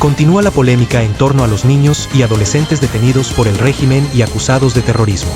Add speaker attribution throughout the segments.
Speaker 1: Continúa la polémica en torno a los niños y adolescentes detenidos por el régimen y acusados de terrorismo.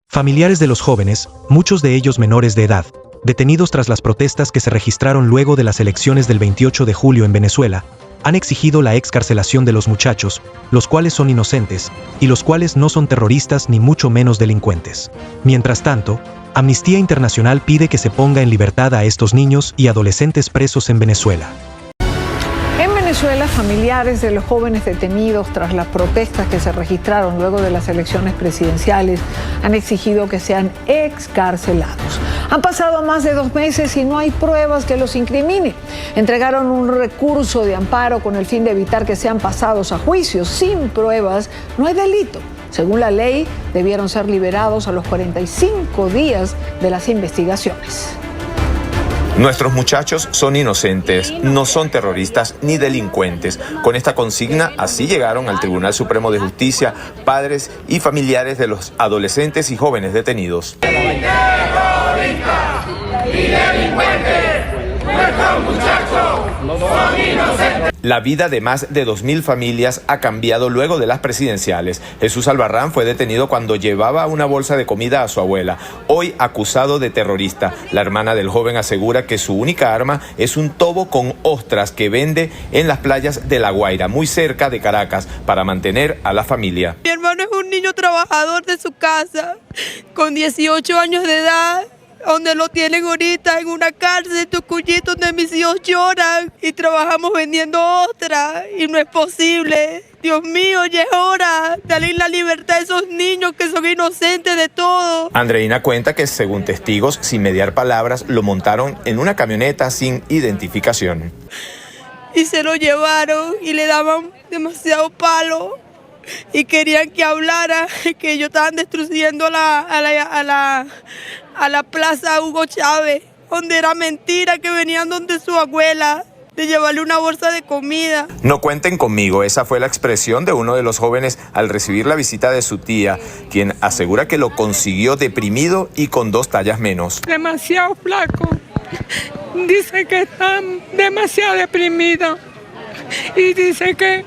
Speaker 1: Familiares de los jóvenes, muchos de ellos menores de edad, detenidos tras las protestas que se registraron luego de las elecciones del 28 de julio en Venezuela, han exigido la excarcelación de los muchachos, los cuales son inocentes, y los cuales no son terroristas ni mucho menos delincuentes. Mientras tanto, Amnistía Internacional pide que se ponga en libertad a estos niños y adolescentes presos en Venezuela.
Speaker 2: En Venezuela, familiares de los jóvenes detenidos tras las protestas que se registraron luego de las elecciones presidenciales han exigido que sean excarcelados. Han pasado más de 2 meses y no hay pruebas que los incriminen. Entregaron un recurso de amparo con el fin de evitar que sean pasados a juicio. Sin pruebas no hay delito. Según la ley, debieron ser liberados a los 45 días de las investigaciones.
Speaker 3: Nuestros muchachos son inocentes, no son terroristas ni delincuentes. Con esta consigna, así llegaron al Tribunal Supremo de Justicia padres y familiares de los adolescentes y jóvenes detenidos.
Speaker 4: Ni terroristas, ni delincuentes, nuestros muchachos son inocentes.
Speaker 3: La vida de más de 2.000 familias ha cambiado luego de las presidenciales. Jesús Albarrán fue detenido cuando llevaba una bolsa de comida a su abuela, hoy acusado de terrorista. La hermana del joven asegura que su única arma es un tobo con ostras que vende en las playas de La Guaira, muy cerca de Caracas, para mantener a la familia.
Speaker 5: Mi hermano es un niño trabajador de su casa, con 18 años de edad, donde lo tienen ahorita en una cárcel de Tucuyito, donde mis hijos lloran y trabajamos vendiendo ostras y no es posible. Dios mío, ya es hora de darle la libertad a esos niños que son inocentes de todo.
Speaker 3: Andreina cuenta que, según testigos, sin mediar palabras, lo montaron en una camioneta sin identificación.
Speaker 5: Y se lo llevaron y le daban demasiado palo. Y querían que hablara, que ellos estaban destruyendo a la plaza Hugo Chávez, donde era mentira que venían donde su abuela, de llevarle una bolsa de comida.
Speaker 3: No cuenten conmigo, esa fue la expresión de uno de los jóvenes al recibir la visita de su tía, quien asegura que lo consiguió deprimido y con 2 tallas menos.
Speaker 6: Demasiado flaco, dice que está demasiado deprimido y dice que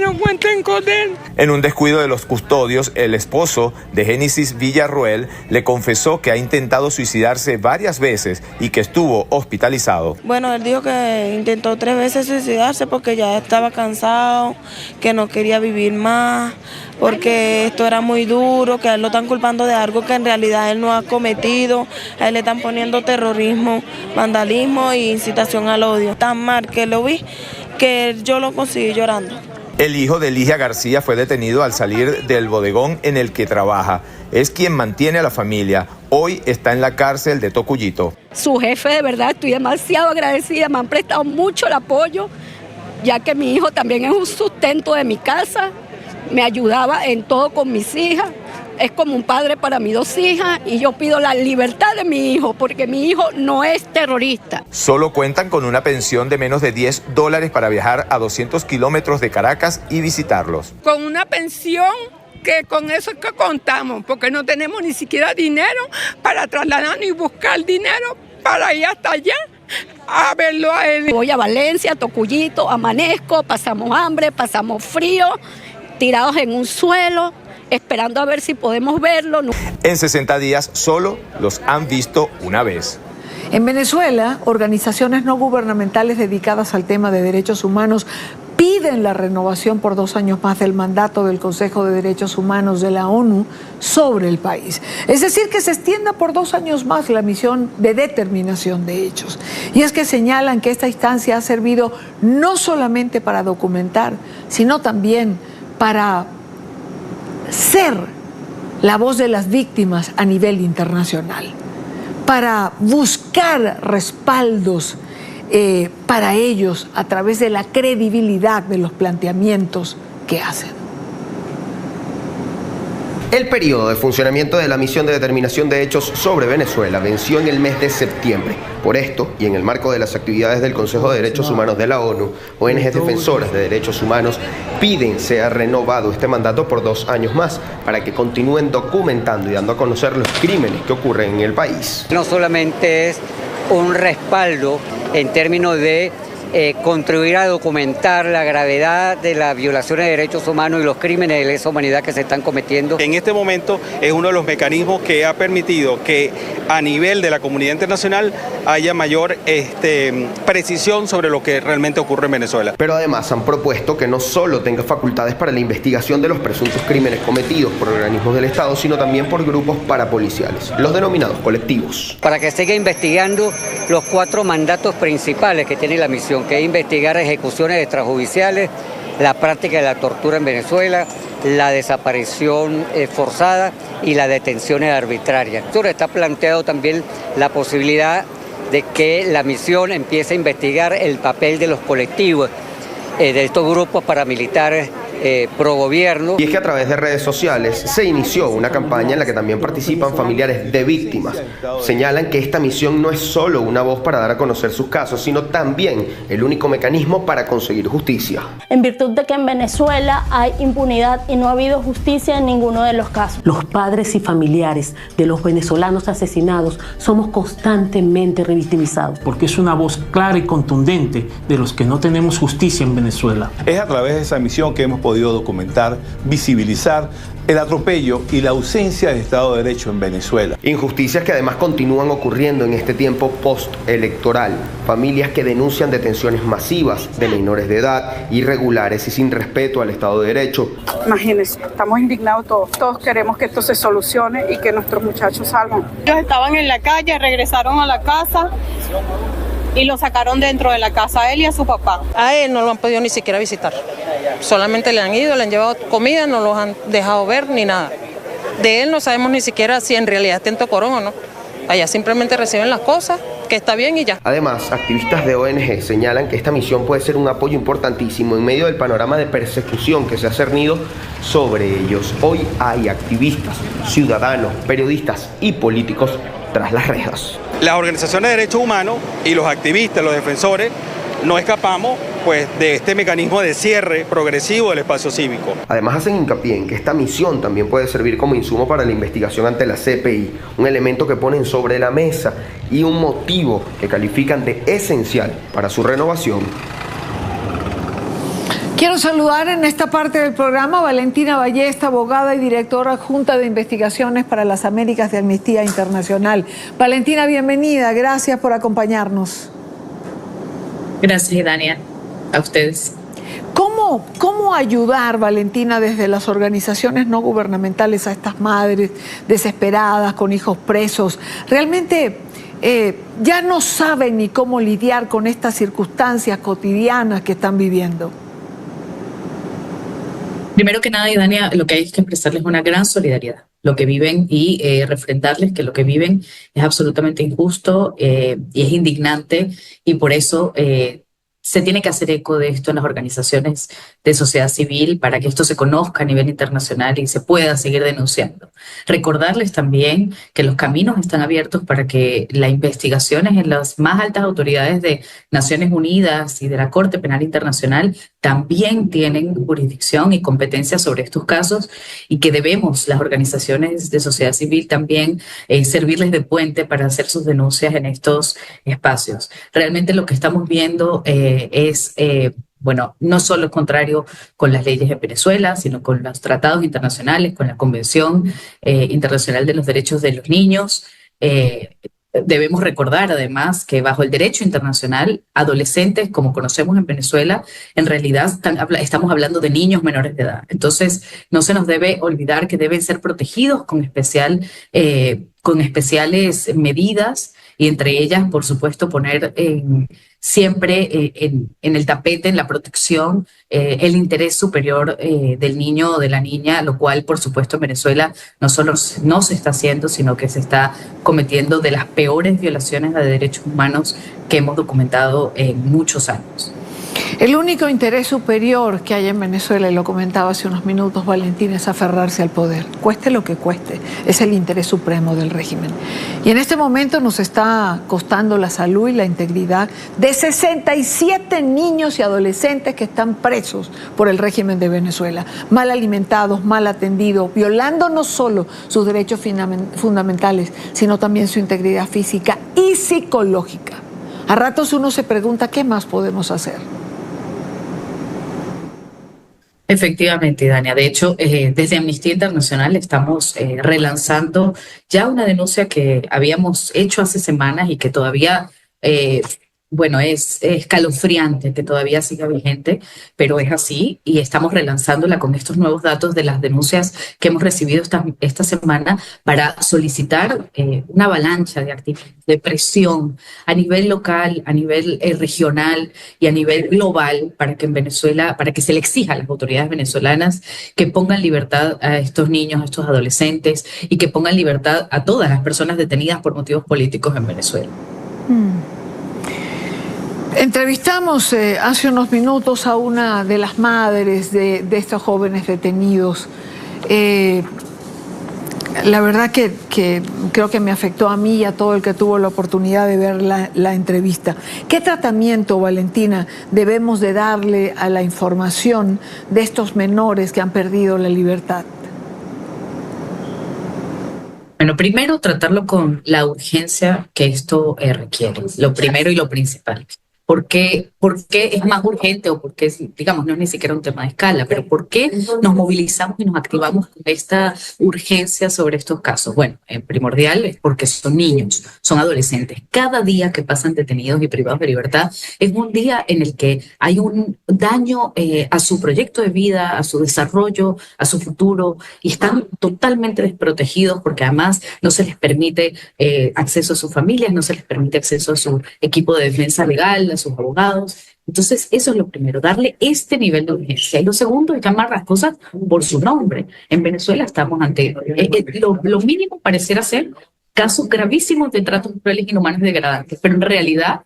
Speaker 6: no cuenten con él.
Speaker 3: En un descuido de los custodios, el esposo de Génesis Villarroel le confesó que ha intentado suicidarse varias veces y que estuvo hospitalizado.
Speaker 7: Bueno, él dijo que intentó 3 veces suicidarse porque ya estaba cansado, que no quería vivir más, porque esto era muy duro, que a él lo están culpando de algo que en realidad él no ha cometido. A él le están poniendo terrorismo, vandalismo e incitación al odio. Tan mal que lo vi que yo lo conseguí llorando.
Speaker 3: El hijo de Ligia García fue detenido al salir del bodegón en el que trabaja. Es quien mantiene a la familia. Hoy está en la cárcel de Tocuyito.
Speaker 8: Su jefe, de verdad, estoy demasiado agradecida. Me han prestado mucho el apoyo, ya que mi hijo también es un sustento de mi casa. Me ayudaba en todo con mis hijas. Es como un padre para mis 2 hijas y yo pido la libertad de mi hijo porque mi hijo no es terrorista.
Speaker 3: Solo cuentan con una pensión de menos de $10 para viajar a 200 kilómetros de Caracas y visitarlos.
Speaker 6: Con una pensión que con eso es que contamos, porque no tenemos ni siquiera dinero para trasladarnos y buscar dinero para ir hasta allá a verlo a él.
Speaker 8: Voy a Valencia, Tocuyito, amanezco, pasamos hambre, pasamos frío, tirados en un suelo, esperando a ver si podemos verlo.
Speaker 3: En 60 días solo los han visto una vez.
Speaker 2: En Venezuela, organizaciones no gubernamentales dedicadas al tema de derechos humanos piden la renovación por 2 años más del mandato del Consejo de Derechos Humanos de la ONU sobre el país. Es decir, que se extienda por 2 años más la misión de determinación de hechos. Y es que señalan que esta instancia ha servido no solamente para documentar, sino también para ser la voz de las víctimas a nivel internacional, para buscar respaldos para ellos a través de la credibilidad de los planteamientos que hacen.
Speaker 9: El periodo de funcionamiento de la Misión de Determinación de Hechos sobre Venezuela venció en el mes de septiembre. Por esto, y en el marco de las actividades del Consejo de Derechos Humanos de la ONU, ONGs defensoras de derechos humanos piden sea renovado este mandato por 2 años más para que continúen documentando y dando a conocer los crímenes que ocurren en el país.
Speaker 10: No solamente es un respaldo en términos de contribuir a documentar la gravedad de las violaciones de derechos humanos y los crímenes de lesa humanidad que se están cometiendo.
Speaker 11: En este momento es uno de los mecanismos que ha permitido que a nivel de la comunidad internacional haya mayor precisión sobre lo que realmente ocurre en Venezuela.
Speaker 9: Pero además han propuesto que no solo tenga facultades para la investigación de los presuntos crímenes cometidos por organismos del Estado, sino también por grupos parapoliciales, los denominados colectivos.
Speaker 10: Para que siga investigando los 4 mandatos principales que tiene la misión, que es investigar ejecuciones extrajudiciales, la práctica de la tortura en Venezuela, la desaparición forzada y las detenciones arbitrarias. Está planteado también la posibilidad de que la misión empiece a investigar el papel de los colectivos, de estos grupos paramilitares pro gobierno.
Speaker 9: Y es que a través de redes sociales se inició una campaña en la que también participan familiares de víctimas. Señalan que esta misión no es solo una voz para dar a conocer sus casos, sino también el único mecanismo para conseguir justicia.
Speaker 12: En virtud de que en Venezuela hay impunidad y no ha habido justicia en ninguno de los casos.
Speaker 13: Los padres y familiares de los venezolanos asesinados somos constantemente revictimizados.
Speaker 14: Porque es una voz clara y contundente de los que no tenemos justicia en Venezuela.
Speaker 15: Es a través de esa misión que hemos podido documentar, visibilizar el atropello y la ausencia de Estado de Derecho en Venezuela.
Speaker 9: Injusticias que además continúan ocurriendo en este tiempo postelectoral. Familias que denuncian detenciones masivas de menores de edad, irregulares y sin respeto al Estado de Derecho.
Speaker 16: Imagínense, estamos indignados todos. Todos queremos que esto se solucione y que nuestros muchachos salgan.
Speaker 17: Ellos estaban en la calle, regresaron a la casa y lo sacaron dentro de la casa, a él y a su papá.
Speaker 18: A él no lo han podido ni siquiera visitar. Solamente le han ido, le han llevado comida, no los han dejado ver ni nada. De él no sabemos ni siquiera si en realidad está en Tocorón o no. Allá simplemente reciben las cosas, que está bien y ya.
Speaker 9: Además, activistas de ONG señalan que esta misión puede ser un apoyo importantísimo en medio del panorama de persecución que se ha cernido sobre ellos. Hoy hay activistas, ciudadanos, periodistas y políticos tras las rejas.
Speaker 11: Las organizaciones de derechos humanos y los activistas, los defensores, no escapamos de este mecanismo de cierre progresivo del espacio cívico.
Speaker 9: Además hacen hincapié en que esta misión también puede servir como insumo para la investigación ante la CPI, un elemento que ponen sobre la mesa y un motivo que califican de esencial para su renovación.
Speaker 2: Quiero saludar en esta parte del programa a Valentina Ballesta, abogada y directora adjunta de investigaciones para las Américas de Amnistía Internacional. Valentina, bienvenida, gracias por acompañarnos.
Speaker 19: Gracias, Dania. A ustedes.
Speaker 2: ¿Cómo ayudar, Valentina, desde las organizaciones no gubernamentales a estas madres desesperadas con hijos presos? Realmente ya no saben ni cómo lidiar con estas circunstancias cotidianas que están viviendo.
Speaker 19: Primero que nada, Dania, lo que hay es que expresarles una gran solidaridad. Lo que viven y refrendarles que lo que viven es absolutamente injusto y es indignante, y por eso se tiene que hacer eco de esto en las organizaciones de sociedad civil para que esto se conozca a nivel internacional y se pueda seguir denunciando. Recordarles también que los caminos están abiertos para que las investigaciones en las más altas autoridades de Naciones Unidas y de la Corte Penal Internacional también tienen jurisdicción y competencia sobre estos casos, y que debemos, las organizaciones de sociedad civil, también servirles de puente para hacer sus denuncias en estos espacios. Realmente lo que estamos viendo es no solo es contrario con las leyes de Venezuela, sino con los tratados internacionales, con la Convención Internacional de los Derechos de los Niños. Debemos recordar además que bajo el derecho internacional, adolescentes, como conocemos en Venezuela, en realidad estamos hablando de niños menores de edad. Entonces, no se nos debe olvidar que deben ser protegidos con especiales medidas, y entre ellas, por supuesto, poner siempre en el tapete, en la protección, el interés superior del niño o de la niña, lo cual, por supuesto, en Venezuela no solo no se está haciendo, sino que se está cometiendo de las peores violaciones de derechos humanos que hemos documentado en muchos años.
Speaker 2: El único interés superior que hay en Venezuela, y lo comentaba hace unos minutos Valentín, es aferrarse al poder, cueste lo que cueste, es el interés supremo del régimen. Y en este momento nos está costando la salud y la integridad de 67 niños y adolescentes que están presos por el régimen de Venezuela, mal alimentados, mal atendidos, violando no solo sus derechos fundamentales, sino también su integridad física y psicológica. A ratos uno se pregunta, ¿qué más podemos hacer?
Speaker 19: Efectivamente, Dania. De hecho, desde Amnistía Internacional estamos relanzando ya una denuncia que habíamos hecho hace semanas y que todavía, bueno, es escalofriante que todavía siga vigente, pero es así y estamos relanzándola con estos nuevos datos de las denuncias que hemos recibido esta semana para solicitar una avalancha de actividades, de presión a nivel local, a nivel regional y a nivel global para que en Venezuela, para que se le exija a las autoridades venezolanas que pongan libertad a estos niños, a estos adolescentes y que pongan libertad a todas las personas detenidas por motivos políticos en Venezuela.
Speaker 2: Entrevistamos hace unos minutos a una de las madres de estos jóvenes detenidos. La verdad que creo que me afectó a mí y a todo el que tuvo la oportunidad de ver la entrevista. ¿Qué tratamiento, Valentina, debemos de darle a la información de estos menores que han perdido la libertad?
Speaker 19: Bueno, primero tratarlo con la urgencia que esto requiere, lo primero y lo principal. ¿Por qué es más urgente o por qué, digamos, no es ni siquiera un tema de escala, pero por qué nos movilizamos y nos activamos con esta urgencia sobre estos casos? Bueno, en primordial es porque son niños, son adolescentes. Cada día que pasan detenidos y privados de libertad es un día en el que hay un daño a su proyecto de vida, a su desarrollo, a su futuro, y están totalmente desprotegidos porque además no se les permite acceso a sus familias, no se les permite acceso a su equipo de defensa legal, a sus abogados. Entonces, eso es lo primero, darle este nivel de urgencia. Y lo segundo es llamar las cosas por su nombre. En Venezuela estamos ante lo mínimo pareciera ser casos gravísimos de tratos crueles, inhumanos y degradantes, pero en realidad,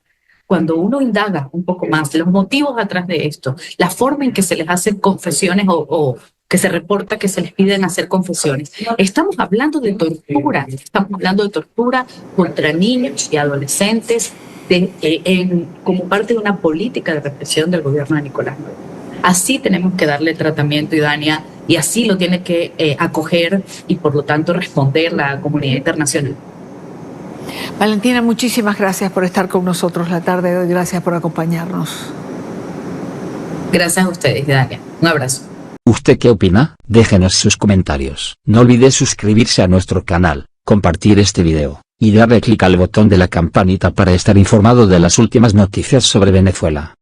Speaker 19: cuando uno indaga un poco más los motivos atrás de esto, la forma en que se les hacen confesiones o que se reporta que se les piden hacer confesiones, estamos hablando de tortura, contra niños y adolescentes como parte de una política de represión del gobierno de Nicolás Maduro. Así tenemos que darle tratamiento, Idania, y así lo tiene que acoger y por lo tanto responder la comunidad internacional.
Speaker 2: Valentina, muchísimas gracias por estar con nosotros la tarde de hoy, gracias por acompañarnos.
Speaker 19: Gracias a ustedes, Idania. Un abrazo.
Speaker 20: ¿Usted qué opina? Déjenos sus comentarios. No olvide suscribirse a nuestro canal, compartir este video y darle clic al botón de la campanita para estar informado de las últimas noticias sobre Venezuela.